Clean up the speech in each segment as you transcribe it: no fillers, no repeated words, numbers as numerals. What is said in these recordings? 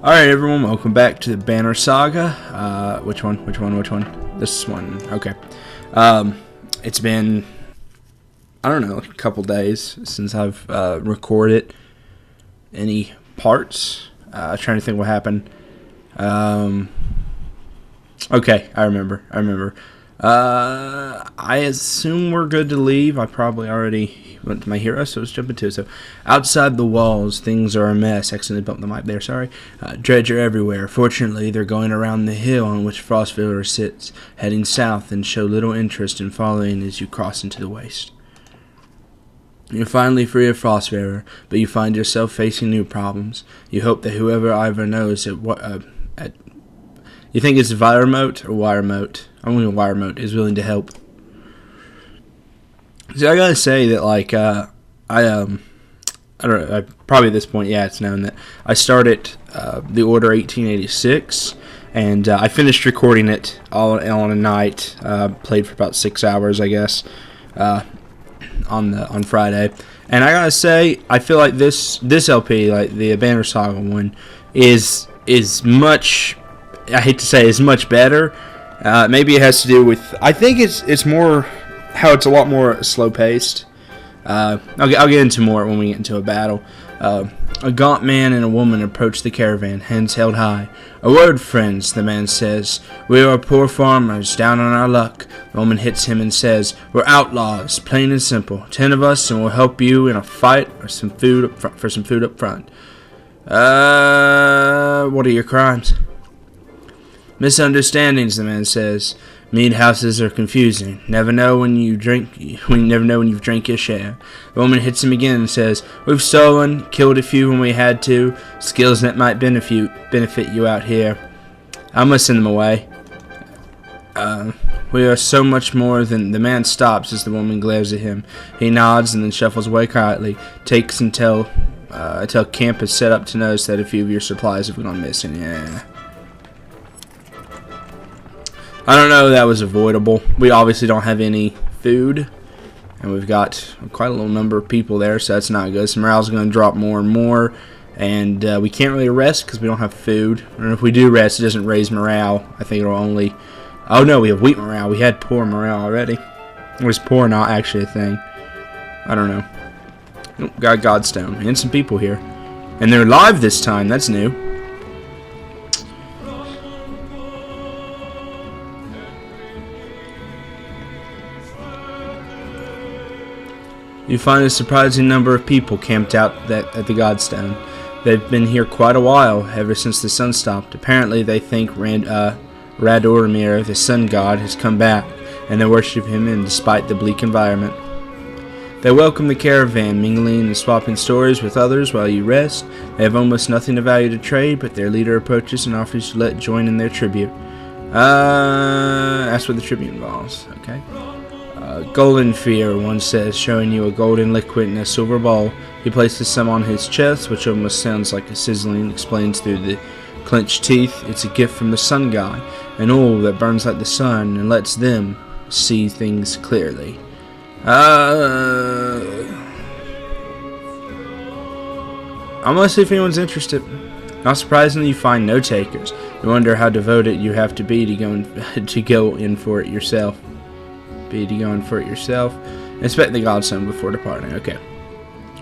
Alright everyone, welcome back to the Banner Saga. Which one? This one. Okay. It's been, I don't know, a couple days since I've recorded any parts. Trying to think what happened. Okay, I remember. I assume we're good to leave. I probably already went to my hero, so let's jump into it. So, outside the walls, things are a mess. Accidentally bumped the mic there, sorry. Dredge are everywhere. Fortunately, they're going around the hill on which Frostviller sits, heading south, and show little interest in following as you cross into the waste. You're finally free of Frostviller, but you find yourself facing new problems. You hope that whoever Ivor knows you think it's Viremote or Wiremote? I'm going to Wiremote is willing to help. So I gotta say that, like, I don't know, probably at this point, yeah, it's known that I started the Order 1886, and I finished recording it all on a night. Played for about 6 hours, I guess, on Friday. And I gotta say, I feel like this LP, like the Banner Saga one, is much. I hate to say, is much better. Maybe it has to do with. I think it's more how it's a lot more slow paced. I'll get into more when we get into a battle. A gaunt man and a woman approach the caravan, hands held high. "A word, friends," the man says. "We are poor farmers, down on our luck." The woman hits him and says, "We're outlaws, plain and simple. 10 of us, and we'll help you in a fight or some food up front. What are your crimes?" "Misunderstandings," the man says. "Mead houses are confusing. Never know when you've drank your share." The woman hits him again and says, "We've stolen, killed a few when we had to. Skills that might benefit you out here. I must send them away. We are so much more than..." The man stops as the woman glares at him. He nods and then shuffles away quietly. Takes until camp is set up to notice that a few of your supplies have gone missing. Yeah. I don't know, that was avoidable. We obviously don't have any food, and we've got quite a little number of people there, so that's not good. So morale's going to drop more and more, and we can't really rest because we don't have food. And if we do rest, it doesn't raise morale. I think it'll only... Oh no, we have weak morale. We had poor morale already. Was poor not actually a thing? I don't know. Oh, got Godstone, and some people here. And they're live this time, that's new. You find a surprising number of people camped out at the Godstone. They've been here quite a while, ever since the sun stopped. Apparently they think Radoramir, the sun god, has come back, and they worship him despite the bleak environment. They welcome the caravan, mingling and swapping stories with others while you rest. They have almost nothing of value to trade, but their leader approaches and offers to let join in their tribute. That's what the tribute involves, okay? Golden fear, one says, showing you a golden liquid in a silver bowl. He places some on his chest, which almost sounds like a sizzling, explains through the clenched teeth. It's a gift from the sun god, an oil that burns like the sun and lets them see things clearly. I'm gonna see if anyone's interested. Not surprisingly, you find no takers. You wonder how devoted you have to be to go in for it yourself. Inspect the Godstone before departing. Okay.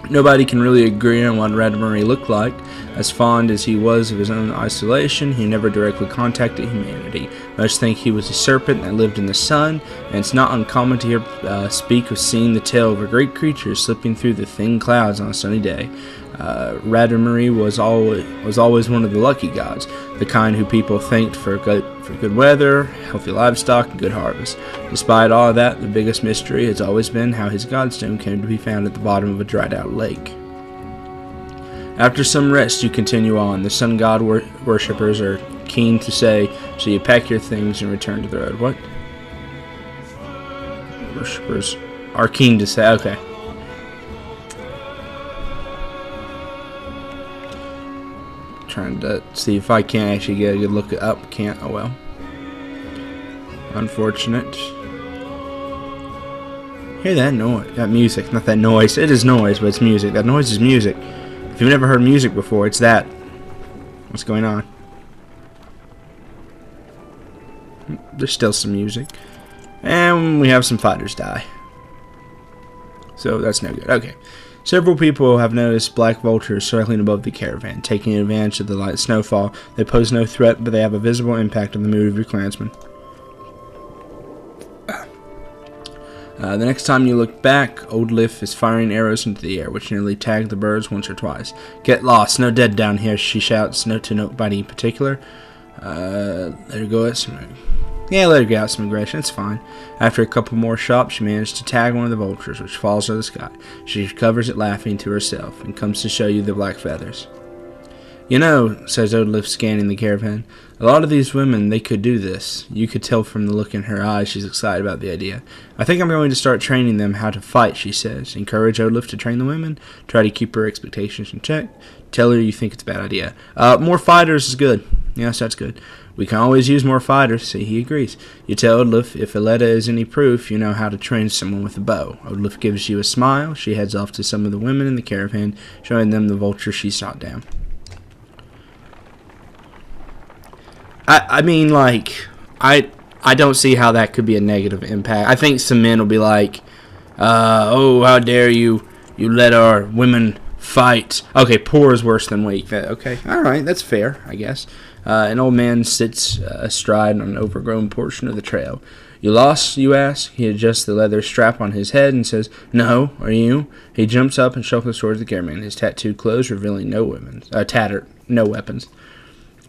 Nobody can really agree on what Radoramir looked like. As fond as he was of his own isolation, he never directly contacted humanity. Most think he was a serpent that lived in the sun, and it's not uncommon to hear speak of seeing the tail of a great creature slipping through the thin clouds on a sunny day. Radoramir was always one of the lucky gods, the kind who people thanked for good weather, healthy livestock, and good harvest. Despite all of that, the biggest mystery has always been how his Godstone came to be found at the bottom of a dried-out lake. After some rest, you continue on. The sun god worshippers are keen to say, so you pack your things and return to the road. What? Worshippers are keen to say, okay. Trying to see if I can actually get a good look up. Can't. Oh well. Unfortunate. Hear that noise? That music. Not that noise. It is noise, but it's music. That noise is music. If you've never heard music before, it's that. What's going on? There's still some music. And we have some fighters die. So that's no good. Okay. Several people have noticed black vultures circling above the caravan, taking advantage of the light snowfall. They pose no threat, but they have a visible impact on the mood of your clansmen. The next time you look back, Old Liff is firing arrows into the air, which nearly tag the birds once or twice. Get lost, no dead down here, she shouts, no to nobody in particular. Let her go at some... Yeah, let her get out some aggression, it's fine. After a couple more shots, she manages to tag one of the vultures, which falls to the sky. She recovers it laughing to herself, and comes to show you the black feathers. You know, says Odliff, scanning the caravan, a lot of these women, they could do this. You could tell from the look in her eyes she's excited about the idea. I think I'm going to start training them how to fight, she says. Encourage Odliff to train the women. Try to keep her expectations in check. Tell her you think it's a bad idea. More fighters is good. Yes, that's good. We can always use more fighters. See, he agrees. You tell Odliff if Aletta is any proof, you know how to train someone with a bow. Odliff gives you a smile. She heads off to some of the women in the caravan, showing them the vulture she shot down. I mean, like, I don't see how that could be a negative impact. I think some men will be like, oh, how dare you let our women fight. Okay, poor is worse than weak. Okay, alright, that's fair, I guess. An old man sits astride on an overgrown portion of the trail. You lost, you ask? He adjusts the leather strap on his head and says, no, are you? He jumps up and shuffles towards the caravan, his tattooed clothes revealing no weapons.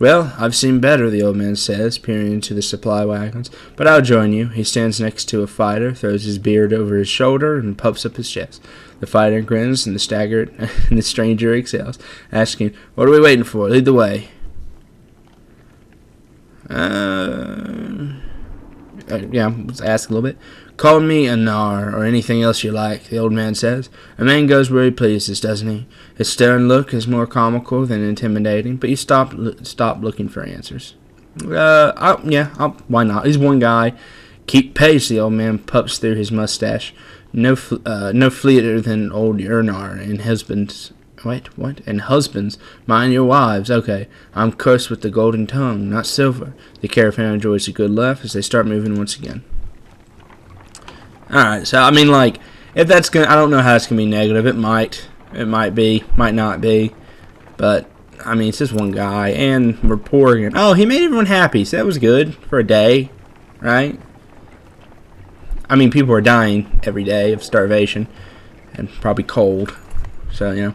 Well, I've seen better, the old man says, peering into the supply wagons, but I'll join you. He stands next to a fighter, throws his beard over his shoulder, and puffs up his chest. The fighter grins, and the stranger exhales, asking, what are we waiting for? Lead the way. Yeah, let's ask a little bit. Call me a nar, or anything else you like, the old man says. A man goes where he pleases, doesn't he? His stern look is more comical than intimidating, but you stop looking for answers. Why not? He's one guy. Keep pace, the old man puffs through his mustache. No fleeter than old Urnar and husbands. Wait, what? And husbands, mind your wives. Okay, I'm cursed with the golden tongue, not silver. The caravan enjoys a good laugh as they start moving once again. Alright, so, I mean, like, if that's gonna, I don't know how it's gonna be negative. It might be, might not be. But, I mean, it's just one guy, and we're poor again. Oh, he made everyone happy, so that was good for a day, right? I mean, people are dying every day of starvation, and probably cold. So, you know.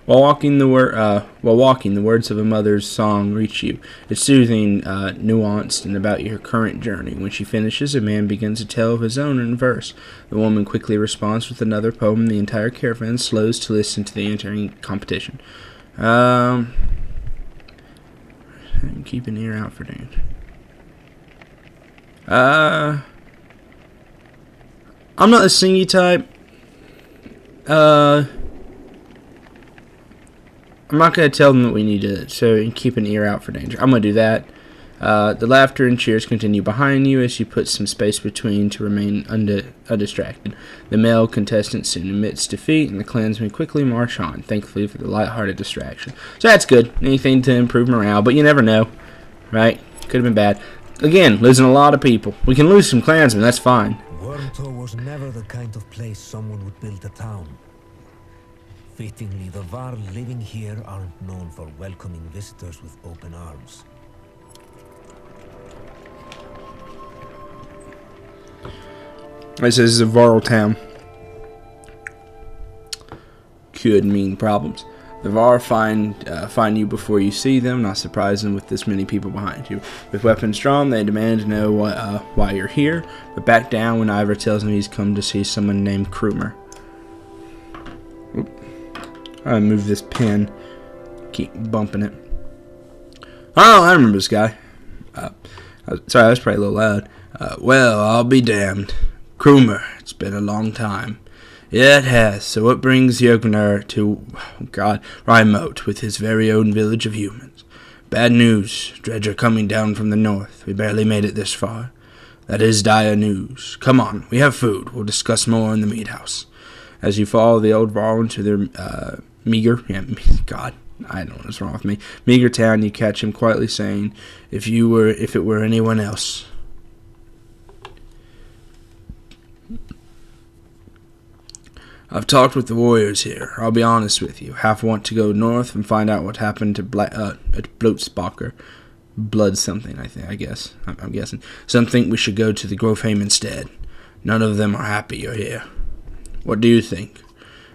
While walking, the words of a mother's song reach you. It's soothing, nuanced, and about your current journey. When she finishes, a man begins a tale of his own in verse. The woman quickly responds with another poem, and the entire caravan slows to listen to the entering competition. Keep an ear out for danger. I'm not a singy type. I'm not going to tell them that we need to keep an ear out for danger. I'm going to do that. The laughter and cheers continue behind you as you put some space between to remain undistracted. The male contestant soon admits defeat, and the clansmen quickly march on, thankfully for the lighthearted distraction. So that's good. Anything to improve morale, but you never know, right? Could have been bad. Again, losing a lot of people. We can lose some clansmen, that's fine. Wormtor was never the kind of place someone would build a town. Fittingly, the Var living here aren't known for welcoming visitors with open arms. This is a Varl town. Could mean problems. The Var find you before you see them, not surprising with this many people behind you. With weapons drawn, they demand to know why you're here, but back down when Ivor tells them he's come to see someone named Krumer. I move this pen. Keep bumping it. Oh, I remember this guy. Sorry, that was probably a little loud. Well, I'll be damned. Krumer, it's been a long time. Yeah, it has. So what brings Jögnar to, Rhymote with his very own village of humans? Bad news. Dredger coming down from the north. We barely made it this far. That is dire news. Come on, we have food. We'll discuss more in the meat house. As you follow the old Varl into their I don't know what's wrong with me. Meager Town, you catch him quietly saying, if it were anyone else. I've talked with the warriors here. I'll be honest with you. Half want to go north and find out what happened to Bloatsbacher. Blood something, I guess. I'm guessing. Some think we should go to the Grofheim instead. None of them are happy you're here. What do you think?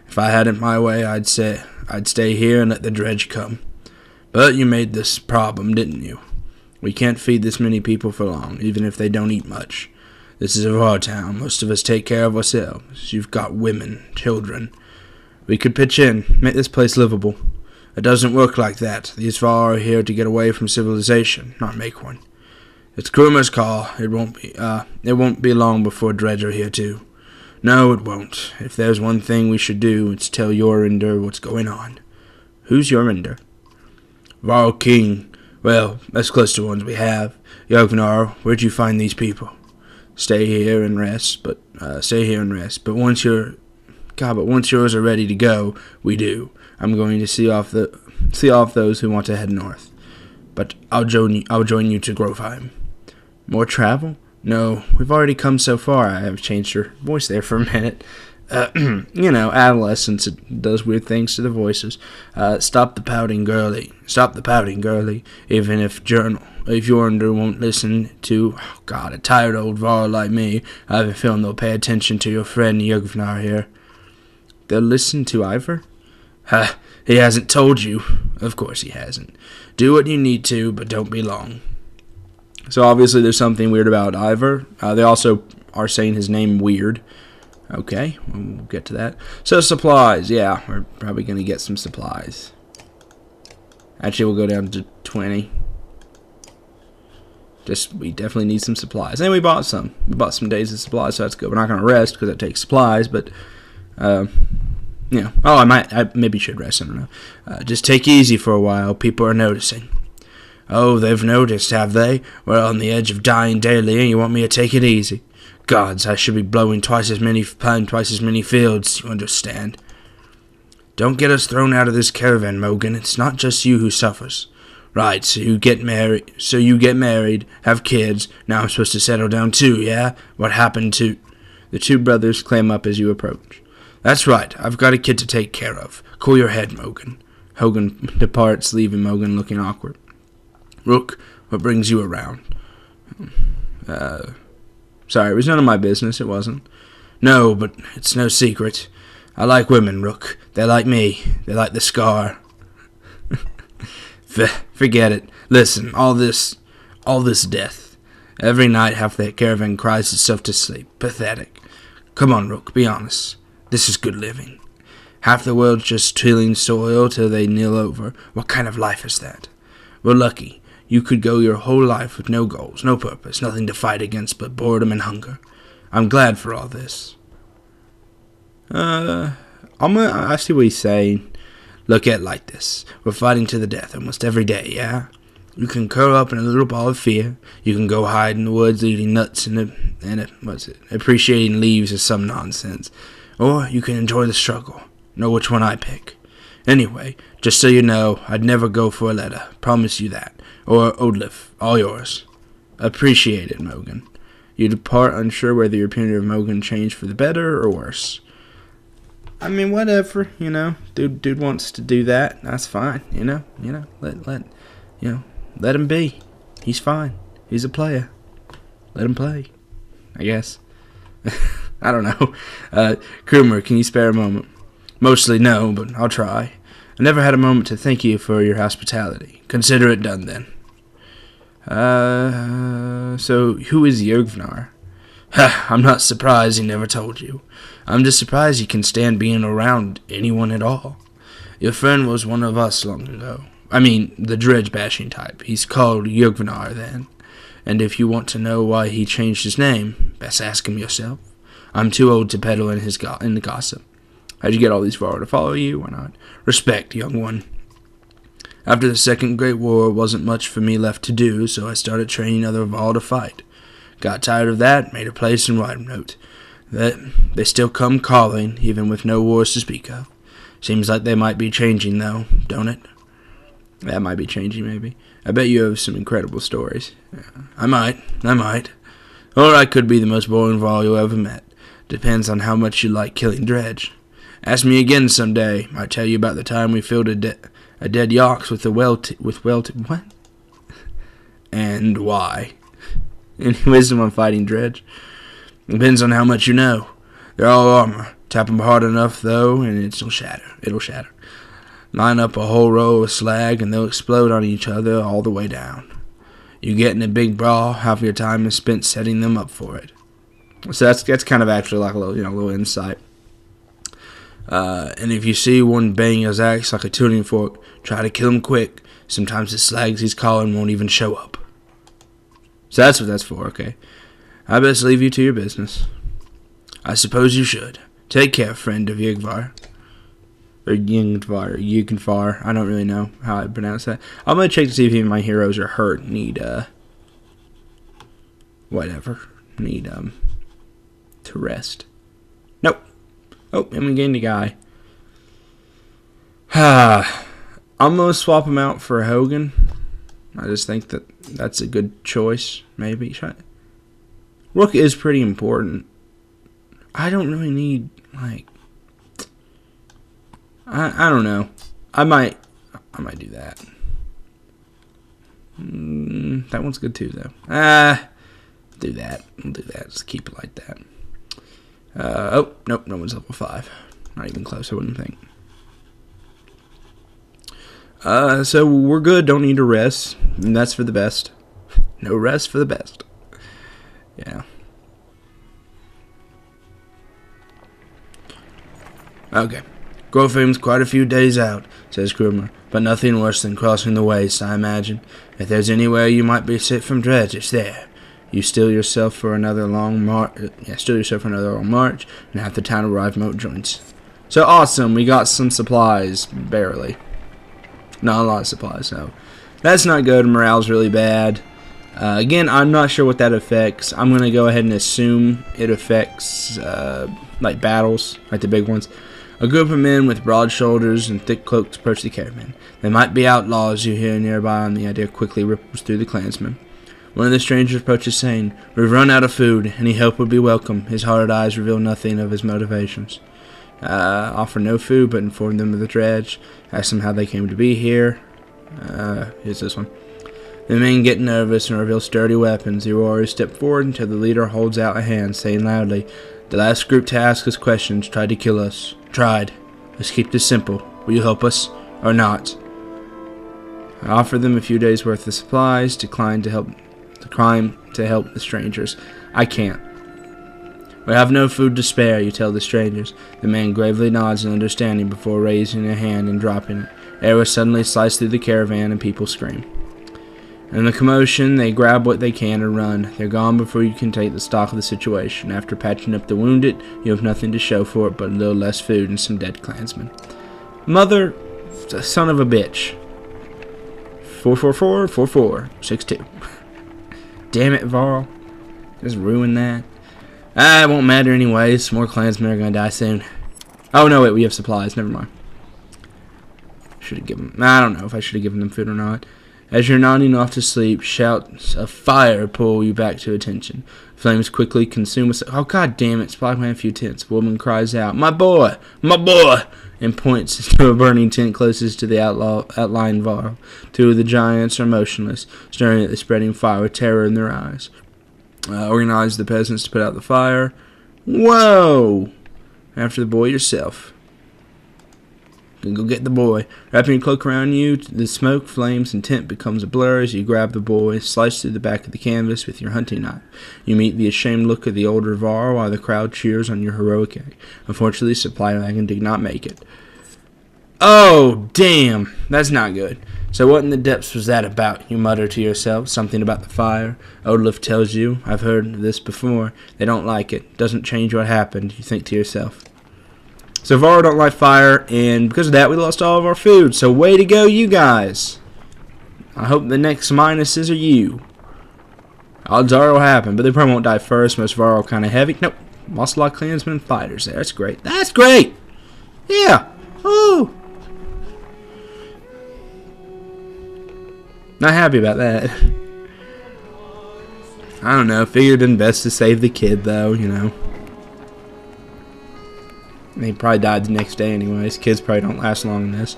If I had it my way, I'd stay here and let the dredge come. But you made this problem, didn't you? We can't feed this many people for long, even if they don't eat much. This is a raw town. Most of us take care of ourselves. You've got women, children. We could pitch in, make this place livable. It doesn't work like that. These Var are here to get away from civilization, not make one. It's Krumer's call. It won't be long before dredge are here too. No, it won't. If there's one thing we should do, it's tell Jorinder what's going on. Who's Jorinder? Varl King. Well, that's close to ones we have. Jognar, where'd you find these people? Stay here and rest. But once yours are ready to go, we do. I'm going to see off those who want to head north. But I'll join you to Grofheim. More travel? No, we've already come so far. I have changed your voice there for a minute. Adolescence, it does weird things to the voices. Stop the pouting, girlie. Stop the pouting, girlie. Even if Jorinder won't listen to, a tired old Var like me, I have a feeling they'll pay attention to your friend Jognar here. They'll listen to Ivor? He hasn't told you. Of course he hasn't. Do what you need to, but don't be long. So obviously there's something weird about Ivor. They also are saying his name weird. Okay, we'll get to that. So supplies, yeah, we're probably going to get some supplies. Actually, we'll go down to 20. We definitely need some supplies. And we bought some. We bought some days of supplies, so that's good. We're not going to rest because it takes supplies, but, I maybe should rest, I don't know. Just take easy for a while. People are noticing. Oh, they've noticed, have they? We're on the edge of dying daily, and you want me to take it easy? Gods, I should be planting twice as many fields, you understand. Don't get us thrown out of this caravan, Mogan. It's not just you who suffers. Right, so you get married, have kids. Now I'm supposed to settle down too, yeah? What happened to... The two brothers clam up as you approach. That's right, I've got a kid to take care of. Cool your head, Mogan. Hogan departs, leaving Mogan looking awkward. Rook, what brings you around? Sorry, it was none of my business, it wasn't. No, but it's no secret. I like women, Rook. They like me. They like the scar. Forget it. Listen, all this death. Every night half that caravan cries itself to sleep. Pathetic. Come on, Rook, be honest. This is good living. Half the world's just tilling soil till they kneel over. What kind of life is that? We're lucky. You could go your whole life with no goals, no purpose, nothing to fight against but boredom and hunger. I'm glad for all this. I see what he's saying. Look at it like this. We're fighting to the death almost every day, yeah? You can curl up in a little ball of fear. You can go hide in the woods eating nuts and appreciating leaves or some nonsense. Or you can enjoy the struggle. Know which one I pick. Anyway, just so you know, I'd never go for a letter. Promise you that. Or Odlif, all yours. Appreciate it, Mogan. You depart unsure whether your opinion of Mogan changed for the better or worse. I mean, whatever, Dude wants to do that. That's fine, let him be. He's fine. He's a player. Let him play, I guess. I don't know. Krumer, can you spare a moment? Mostly no, but I'll try. I never had a moment to thank you for your hospitality. Consider it done, then. So who is Jognar? I'm not surprised he never told you. I'm just surprised he can stand being around anyone at all. Your friend was one of us long ago. I mean, the dredge-bashing type. He's called Jognar, then. And if you want to know why he changed his name, best ask him yourself. I'm too old to peddle in the gossip. How'd you get all these far to follow you? Why not? Respect, young one. After the Second Great War, wasn't much for me left to do, so I started training other Vol to fight. Got tired of that, made a place in Whitenote. They still come calling, even with no wars to speak of. Seems like they might be changing, though, don't it? That might be changing, maybe. I bet you have some incredible stories. Yeah, I might. Or I could be the most boring Varl you ever met. Depends on how much you like killing dredge. Ask me again someday. Might tell you about the time we filled a dead yox with what? And why? Any wisdom on fighting dredge? Depends on how much you know. They're all armor. Tap them hard enough, though, and it'll shatter. Line up a whole row of slag, and they'll explode on each other all the way down. You get in a big brawl, half your time is spent setting them up for it. So that's kind of actually like a little insight. And if you see one bang his axe like a tuning fork, try to kill him quick. Sometimes the slags he's calling won't even show up. So that's what that's for, okay. I best leave you to your business. I suppose you should. Take care, friend of Yigvar. Or Yigvar. I don't really know how I pronounce that. I'm going to check to see if any of my heroes are hurt. Need to rest. Nope. Oh, and we gained a guy. I'm going to swap him out for Hogan. I just think that's a good choice, maybe. Rook is pretty important. I don't really need, like... I don't know. I might do that. That one's good too, though. Do that. We'll do that. Just keep it like that. Oh, nope. No one's level 5. Not even close, I wouldn't think. So we're good. Don't need to rest. And that's for the best. No rest for the best. Yeah. Okay. Grofheim's quite a few days out, says Krummer, but nothing worse than crossing the waste, I imagine. If there's anywhere you might be sick from dredge, it's there. You steel yourself for another long march, and half the town arrive remote joints. So awesome, we got some supplies, barely. Not a lot of supplies, so that's not good. Morale's really bad. Again, I'm not sure what that affects. I'm going to go ahead and assume it affects, like battles, like the big ones. A group of men with broad shoulders and thick cloaks approach the caravan. They might be outlaws you hear nearby, and the idea quickly ripples through the clansmen. One of the strangers approaches, saying, "We've run out of food. Any help would be welcome." His hard eyes reveal nothing of his motivations. Offer no food, but inform them of the dredge. Ask them how they came to be here. Here's this one. The men get nervous and reveal sturdy weapons. The warriors step forward until the leader holds out a hand, saying loudly, "The last group to ask us questions tried to kill us. Tried. Let's keep this simple. Will you help us or not?" I offer them a few days' worth of supplies, decline to help the strangers. I can't. We have no food to spare, you tell the strangers. The man gravely nods in understanding before raising a hand and dropping it. Arrows suddenly slice through the caravan and people scream. In the commotion, they grab what they can and run. They're gone before you can take the stock of the situation. After patching up the wounded, you have nothing to show for it but a little less food and some dead clansmen. Mother, son of a bitch. 444-4462. Damn it, Varl. Just ruin that. It won't matter anyways. More clansmen are going to die soon. Oh, no, wait, we have supplies. Never mind. Should have given... I don't know if I should have given them food or not. As you're nodding off to sleep, shouts of fire pull you back to attention. Flames quickly consume us. Oh, god damn it. Supply plant a few tents. A woman cries out, "My boy! My boy!" and points to a burning tent closest to the outlying Varl. Two of the giants are motionless, staring at the spreading fire with terror in their eyes. Organize the peasants to put out the fire. Whoa! After the boy yourself. Go get the boy. Wrapping your cloak around you, the smoke, flames, and tent becomes a blur as you grab the boy, slice through the back of the canvas with your hunting knife. You meet the ashamed look of the older Var while the crowd cheers on your heroic act. Unfortunately, the supply wagon did not make it. Oh, damn. That's not good. So what in the depths was that about? You mutter to yourself. Something about the fire. Odlif tells you. I've heard this before. They don't like it. Doesn't change what happened. You think to yourself. So Varro don't like fire, and because of that, we lost all of our food. So way to go, you guys. I hope the next minuses are you. Odds are it'll happen, but they probably won't die first. Most Varro kind of heavy. Nope. Lost a lot of clansmen and fighters there. That's great. That's great. Yeah. Ooh. Not happy about that. I don't know. Figured it best to save the kid, though, you know. He probably died the next day anyways. Kids probably don't last long in this.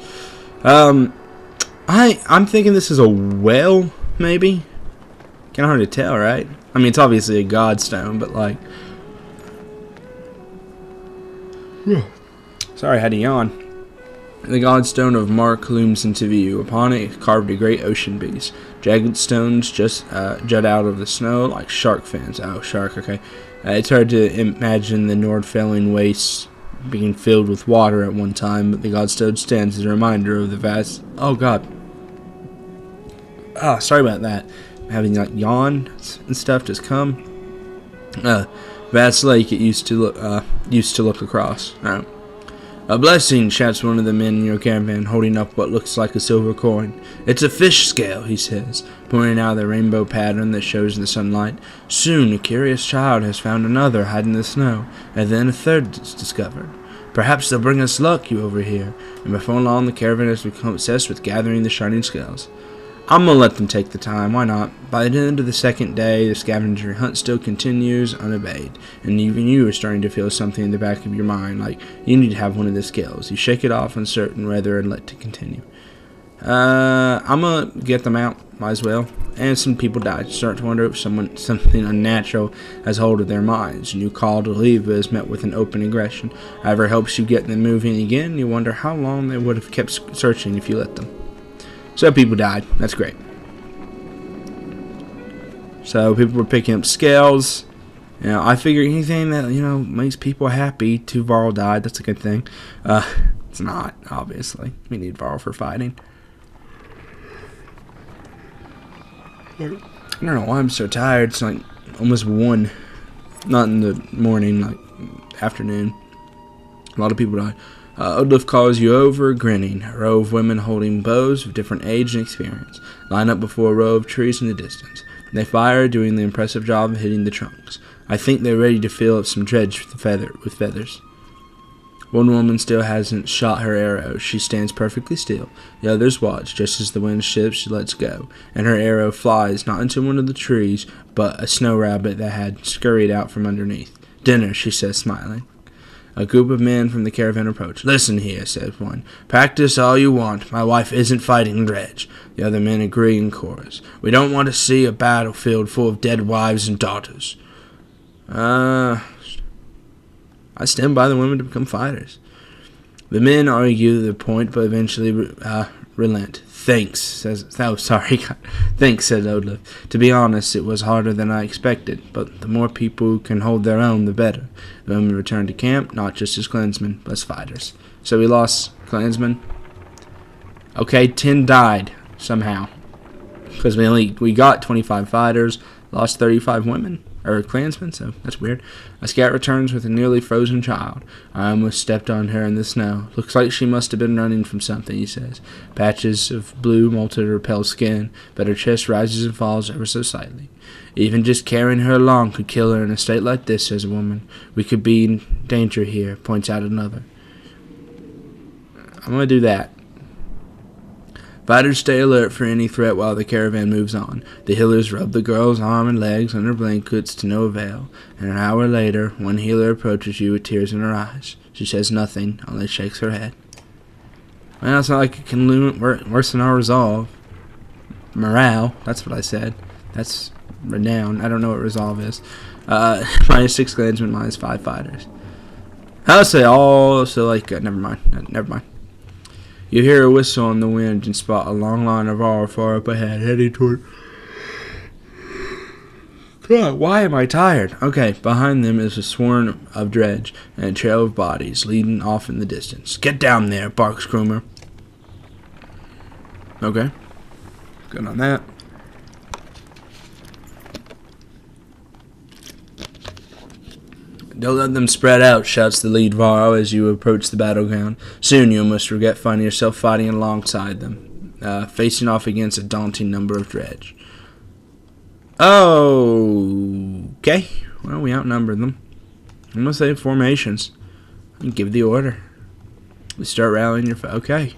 I'm thinking this is a well, maybe? Kinda hard to tell, right? I mean, it's obviously a godstone, but like... Sorry, I had to yawn. The godstone of Mark looms into view. Upon it carved a great ocean beast. Jagged stones just jut out of the snow like shark fins. Oh, shark, okay. It's hard to imagine the Nordfelling wastes being filled with water at one time, but the godstone stands as a reminder of the vast... Oh, God. Oh, sorry about that. Having like yawns and stuff just come. Vast lake it used to look across. Alright. A blessing, shouts one of the men in your caravan, holding up what looks like a silver coin. It's a fish scale, he says, pointing out the rainbow pattern that shows in the sunlight. Soon a curious child has found another hiding in the snow, and then a third is discovered. Perhaps they'll bring us luck, you overhear, and before long the caravan has become obsessed with gathering the shining scales. I'm gonna let them take the time, why not? By the end of the second day, the scavenger hunt still continues unabated, and even you are starting to feel something in the back of your mind, like you need to have one of the scales. You shake it off, uncertain whether and let to continue. I'm gonna get them out, might as well. And some people died. Start to wonder if something unnatural has hold of their minds. A new call to leave is met with an open aggression. However, helps you get them moving again. You wonder how long they would have kept searching if you let them. So people died. That's great. So people were picking up scales. You know, I figure anything that, you know, makes people happy. 2 Varl died. That's a good thing. It's not, obviously. We need Varl for fighting. I don't know why I'm so tired. It's like almost 1. Not in the morning, like afternoon. A lot of people died. Odliff calls you over, grinning. A row of women holding bows of different age and experience line up before a row of trees in the distance. They fire, doing the impressive job of hitting the trunks. I think they're ready to fill up some dredge with feathers. One woman still hasn't shot her arrow. She stands perfectly still. The others watch. Just as the wind shifts, she lets go, and her arrow flies not into one of the trees, but a snow rabbit that had scurried out from underneath. Dinner, she says, smiling. A group of men from the caravan approach. Listen here, says one. Practice all you want. My wife isn't fighting dredge. The other men agree in chorus. We don't want to see a battlefield full of dead wives and daughters. I stand by the women to become fighters. The men argue the point, but eventually relent. Thanks, says... Oh, sorry. Thanks, said Odliff. To be honest, it was harder than I expected, but the more people who can hold their own, the better. The women returned to camp, not just as clansmen, but as fighters. So we lost clansmen. Okay, 10 died, somehow. Because we got 25 fighters, lost 35 women. Or clansmen, so that's weird. A scout returns with a nearly frozen child. I almost stepped on her in the snow. Looks like she must have been running from something, he says. Patches of blue molted her pale skin, but her chest rises and falls ever so slightly. Even just carrying her along could kill her in a state like this, says a woman. We could be in danger here, points out another. I'm going to do that. Fighters stay alert for any threat while the caravan moves on. The healers rub the girl's arm and legs under blankets to no avail, and an hour later, one healer approaches you with tears in her eyes. She says nothing, only shakes her head. Well, it's not like it can worsen our resolve. Morale, that's what I said. That's renown. I don't know what resolve is. Minus 6 clansmen, minus 5 fighters. I'll say all, so like, never mind. You hear a whistle in the wind and spot a long line of Varl far up ahead, heading toward... God, why am I tired? Okay, behind them is a swarm of dredge and a trail of bodies leading off in the distance. Get down there, barks Groomer. Okay, good on that. Don't let them spread out, shouts the lead Varl as you approach the battleground. Soon you must regret finding yourself fighting alongside them, facing off against a daunting number of dredge. Oh, okay. Well, we outnumbered them. I'm going to say formations. And give the order. We start rallying your... Okay.